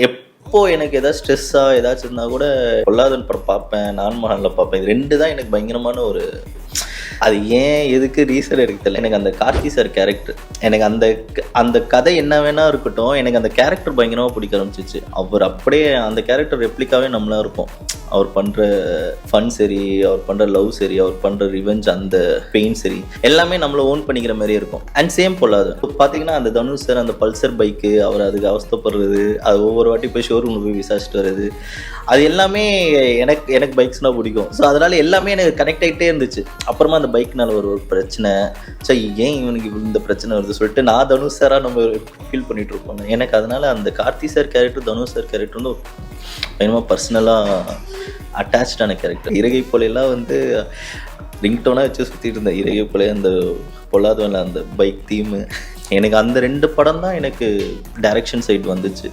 எப்போ எனக்கு ஏதாவது ஸ்ட்ரெஸ்ஸாக ஏதாச்சும் இருந்தால் கூட பொல்லாதவன் படம் பார்ப்பேன், நான் மகானில் பார்ப்பேன். இது 2 தான் எனக்கு பயங்கரமான ஒரு அது ஏன் எதுக்கு ரீசன் எனக்கு தெரியல. எனக்கு அந்த கார்த்தி சார் கேரக்டர் எனக்கு அந்த கதை என்ன வேணா இருக்கட்டும், எனக்கு அந்த கேரக்டர் பயங்கரமாக பிடிக்க ஆரம்பிச்சிச்சு. அவர் அப்படியே அந்த கேரக்டர் ரெப்ளிக்காவே நம்மளா இருக்கும். அவர் பண்ணுற ஃபன் சரி, அவர் பண்ணுற லவ் சரி, அவர் பண்ணுற ரிவெஞ்ச், அந்த பெயின் சரி, எல்லாமே நம்மளை ஓன் பண்ணிக்கிற மாதிரியே இருக்கும். அண்ட் சேம் பொல்லாது பார்த்தீங்கன்னா அந்த தனுஷ் சார் அந்த பல்சர் பைக்கு, அவர் அதுக்கு அவஸ்தப்படுறது, அது ஒவ்வொரு வாட்டி போய் ஷோரூமில் போய் விசாரிச்சுட்டு வருது, அது எல்லாமே எனக்கு பைக்ஸ்னால் பிடிக்கும். ஸோ அதனால் எல்லாமே எனக்கு கனெக்ட் ஆகிட்டே இருந்துச்சு. அப்புறமா அந்த பைக்னால ஒரு பிரச்சனை, ஸோ ஏன் இவனுக்கு இந்த பிரச்சனை வருது சொல்லிட்டு நான் தனுஷ் சாராக நம்ம ஃபீல் பண்ணிகிட்டு இருப்போம். எனக்கு அதனால் அந்த Karthi sir character, Dhanush sir character வந்து பயங்கரமாக பர்சனலாக அட்டாச்சான கேரக்டர். இறகை போலையெல்லாம் வந்து ரிங்டோனாக வச்சு சுற்றிட்டு இருந்தேன். இறகை போலே அந்த பொல்லாதவன்ல அந்த பைக் தீமு, எனக்கு அந்த 2 படம் தான் எனக்கு டைரக்ஷன் சைடு வந்துச்சு.